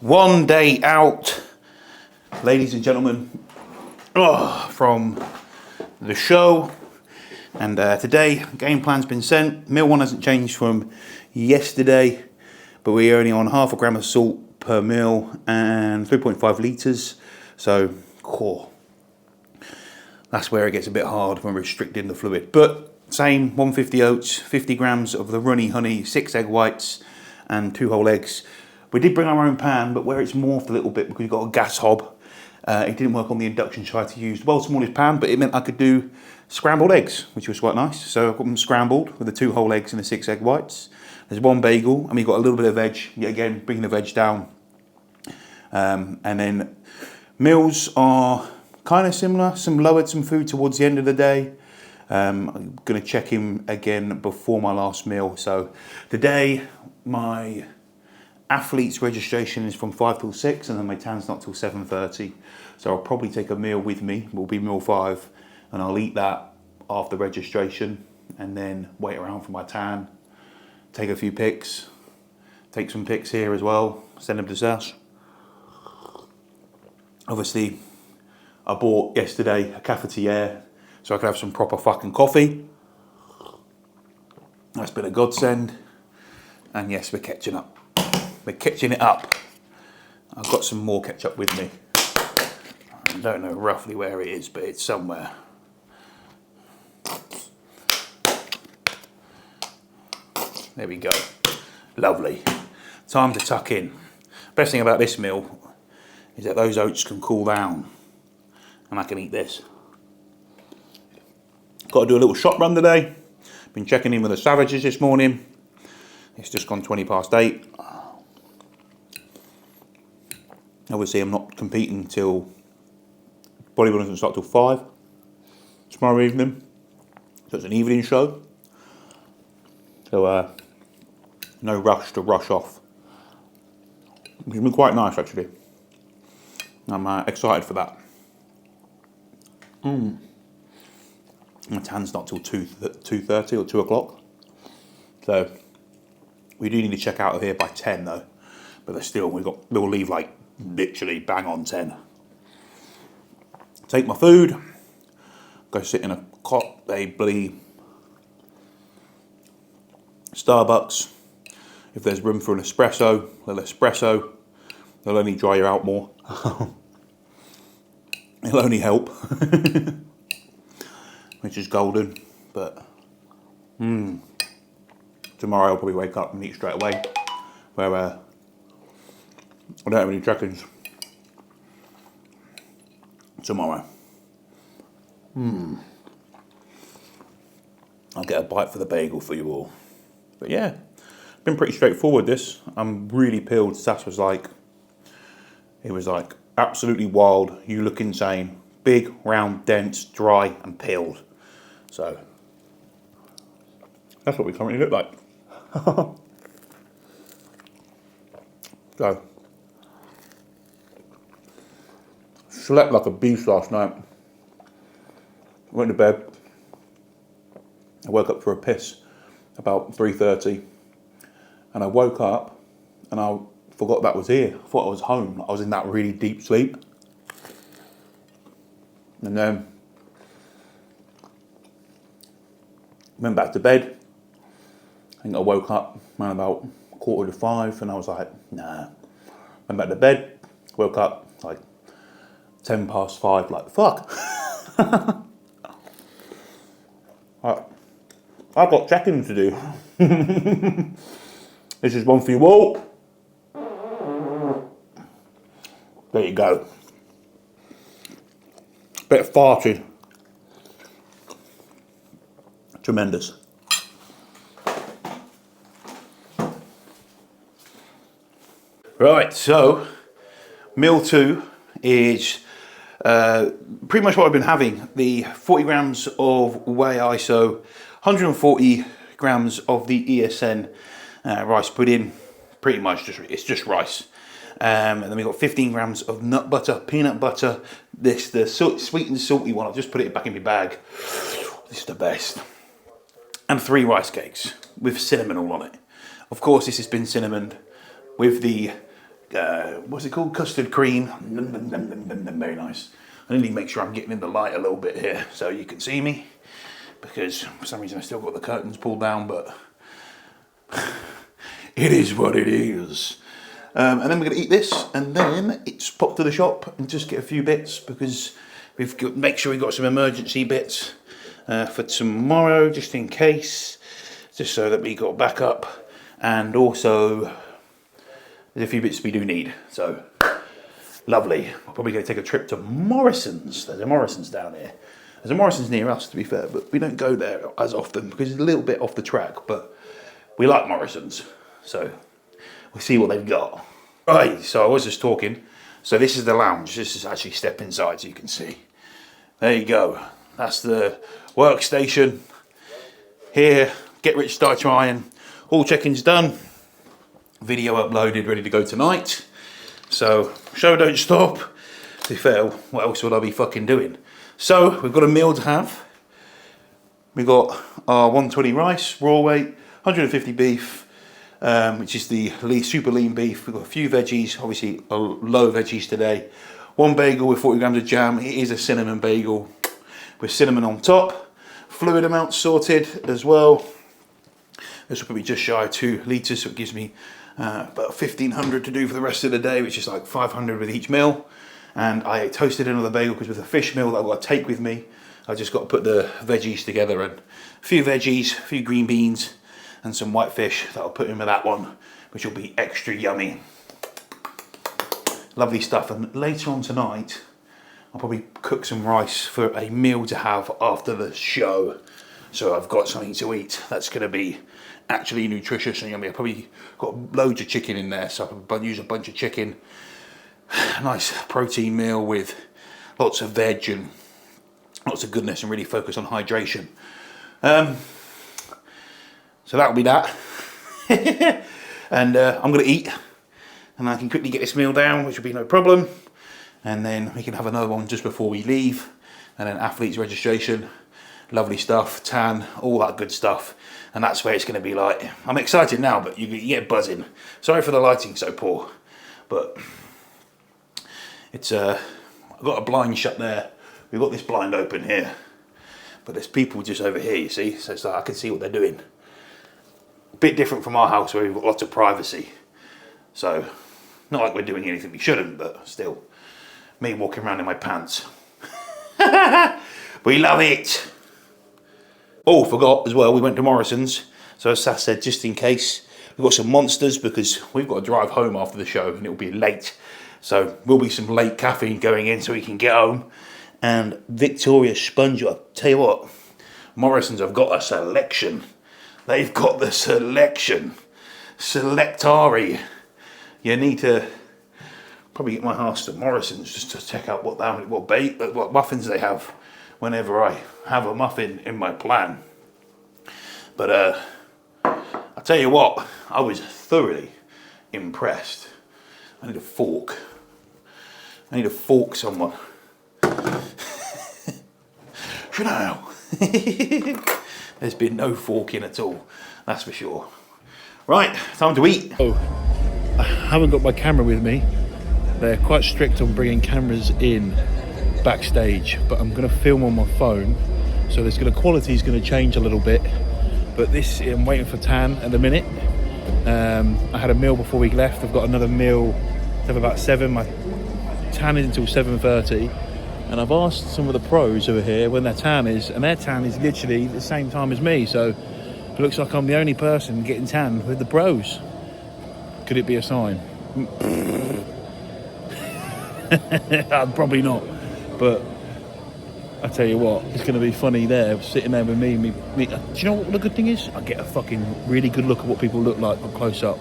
One day out, ladies and gentlemen, from the show. And today, game plan's been sent. Meal one hasn't changed from yesterday, but we're only on half a gram of salt per meal and 3.5 litres. So, that's where it gets a bit hard when restricting the fluid. But same, 150 oats, 50 grams of the runny honey, 6 egg whites, and 2 whole eggs. We did bring our own pan, but where it's morphed a little bit because we've got a gas hob, it didn't work on the induction, so I had to use the world's smallest pan, but it meant I could do scrambled eggs, which was quite nice. So I've got them scrambled with the 2 whole eggs and the 6 egg whites. There's 1 bagel, and we've got a little bit of veg, yet again, bringing the veg down. And then meals are kind of similar, lowered some food towards the end of the day. I'm going to check in again before my last meal. So today, my athlete's registration is from 5 till 6, and then my tan's not till 7:30. So I'll probably take a meal with me, will be meal 5, and I'll eat that after registration, and then wait around for my tan, take a few pics, take some pics here as well, send them to Sash. Obviously, I bought yesterday a cafetiere so I could have some proper fucking coffee. That's been a godsend. And yes, we're catching up. We're catching it up. I've got some more ketchup with me. I don't know roughly where it is, but it's somewhere. There we go. Lovely. Time to tuck in. Best thing about this meal is that those oats can cool down and I can eat this. Got to do a little shop run today. Been checking in with the Savages this morning. It's just gone 20 past 8. Obviously, I'm not competing till bodybuilding doesn't start till 5 tomorrow evening. So it's an evening show. So no rush to rush off. It's been quite nice actually. I'm excited for that. My tan's not till 2:30 or 2 o'clock. So we do need to check out of here by 10 though. But there's still, we'll leave like literally bang on 10. Take my food, go sit in a cot, they bloody Starbucks. If there's room for an espresso, little espresso. They'll only dry you out more. It'll only help. Which is golden, but tomorrow I'll probably wake up and eat straight away. Where I don't have any check-ins tomorrow. I'll get a bite for the bagel for you all. But yeah, been pretty straightforward this. I'm really peeled. Sass was like, it was like absolutely wild. You look insane. Big, round, dense, dry, and peeled. So that's what we currently look like. So slept like a beast last night. Went to bed. I woke up for a piss about 3:30, and I woke up and I forgot that was here. I thought I was home. I was in that really deep sleep, and then went back to bed. I think I woke up around about 4:45, and I was like, nah. Went back to bed. Woke up like 10 past 5. Like fuck. I've got check-ins to do. This is one for you all. There you go. Bit of farted. Tremendous. Right, so meal 2 is pretty much what I've been having. The 40 grams of whey iso, 140 grams of the ESN rice pudding. Pretty much it's just rice. And then we've got 15 grams of nut butter, peanut butter. The sweet and salty one. I've just put it back in my bag. This is the best. And 3 rice cakes with cinnamon all on it. Of course, this has been cinnamoned with the what's it called? Custard cream. Very nice. I need to make sure I'm getting in the light a little bit here so you can see me, because for some reason I still got the curtains pulled down, but it is what it is. And then we're going to eat this, and then it's pop to the shop and just get a few bits, because we've got, make sure we've got some emergency bits for tomorrow, just in case, just so that we got backup, and also there's a few bits we do need. So lovely. I'm probably going to take a trip to Morrison's. There's a Morrison's down here. There's a Morrison's near us, to be fair, but we don't go there as often because it's a little bit off the track, but we like Morrison's, so we'll see what they've got. Right, so I was just talking. So this is the lounge. This is actually step inside so you can see. There you go. That's the workstation. Here, get rich, start trying. All check-ins done. Video uploaded, ready to go tonight. So, show don't stop. To be fair, what else would I be fucking doing? So, we've got a meal to have. We've got our 120 rice, raw weight, 150 beef, which is the super lean beef. We've got a few veggies, obviously low veggies today. One bagel with 40 grams of jam. It is a cinnamon bagel with cinnamon on top. Fluid amount sorted as well. This will probably just shy of 2 litres, so it gives me about 1,500 to do for the rest of the day, which is like 500 with each meal. And I toasted another bagel because with a fish meal that I've got to take with me, I just got to put the veggies together, and a few veggies, a few green beans, and some white fish that I'll put in with that one, which will be extra yummy. Lovely stuff. And later on tonight, I'll probably cook some rice for a meal to have after the show. So I've got something to eat that's going to be actually nutritious and yummy. I've probably got loads of chicken in there, so I'll use a bunch of chicken. Nice protein meal with lots of veg and lots of goodness, and really focus on hydration. So that'll be that. And I'm going to eat, and I can quickly get this meal down, which will be no problem. And then we can have another one just before we leave. And then athletes registration, lovely stuff, tan, all that good stuff. And that's where it's going to be like. I'm excited now, but you get buzzing. Sorry for the lighting so poor, but it's I've got a blind shut there. We've got this blind open here, but there's people just over here, you see, so it's like I can see what they're doing. A bit different from our house where we've got lots of privacy, so not like we're doing anything we shouldn't, but still, me walking around in my pants. We love it. Oh, forgot as well, we went to Morrison's, so as Sass said, just in case, we've got some monsters because we've got to drive home after the show and it'll be late, so will be some late caffeine going in so we can get home. And Victoria Sponge, I'll tell you what, Morrison's have got a selection. They've got the selection. Selectari. You need to probably get my ass to Morrison's just to check out what muffins they have whenever I have a muffin in my plan. But I'll tell you what, I was thoroughly impressed. I need a fork. I need to fork someone. Chanel. There's been no forking at all, that's for sure. Right, time to eat. Oh, I haven't got my camera with me. They're quite strict on bringing cameras in backstage, but I'm going to film on my phone, so the quality is going to change a little bit. But this, I'm waiting for Tan at the minute. I had a meal before we left. I've got another meal at about 7. My tan is until 7:30. And I've asked some of the pros over here when their tan is, and their tan is literally the same time as me. So it looks like I'm the only person getting tan with the pros. Could it be a sign? Probably not. But I tell you what, it's going to be funny there, sitting there with me. Do you know what the good thing is? I get a fucking really good look at what people look like from close up.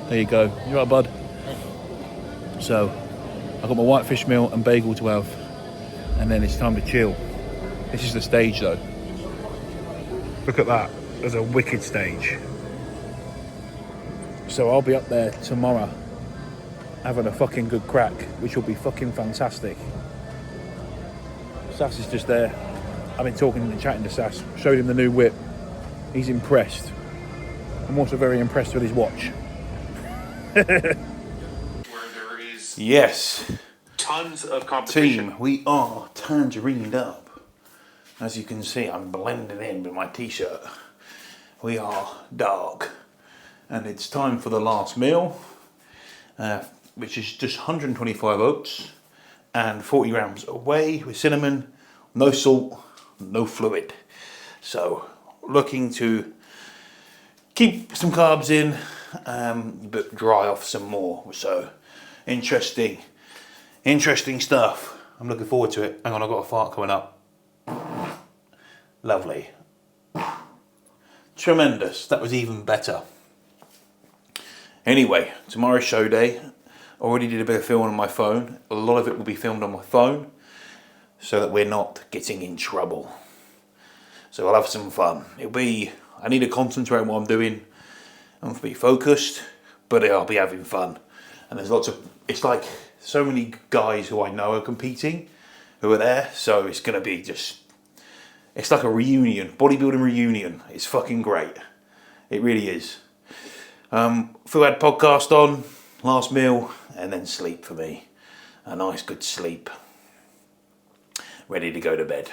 There you go. You right, bud? So I've got my whitefish meal and bagel to have. And then it's time to chill. This is the stage though. Look at that. There's a wicked stage. So I'll be up there tomorrow having a fucking good crack, which will be fucking fantastic. Sass is just there. I've been talking and chatting to Sass. Showed him the new whip. He's impressed. I'm also very impressed with his watch. race. Yes. Tons of competition. Team, we are tangerined up. As you can see, I'm blending in with my t-shirt. We are dark. And it's time for the last meal, which is just 125 oats and 40 grams of whey with cinnamon, no salt, no fluid. So, looking to keep some carbs in, but dry off some more. So, interesting stuff. I'm looking forward to it. Hang on, I've got a fart coming up. Lovely. Tremendous. That was even better. Anyway, tomorrow's show day. Already did a bit of filming on my phone. A lot of it will be filmed on my phone so that we're not getting in trouble. So I'll have some fun. I need to concentrate on what I'm doing and be focused, but I'll be having fun. And it's like so many guys who I know are competing, who are there, so it's going to be it's like a reunion, bodybuilding reunion. It's fucking great. It really is. Fuad podcast on, last meal, and then sleep for me. A nice good sleep. Ready to go to bed.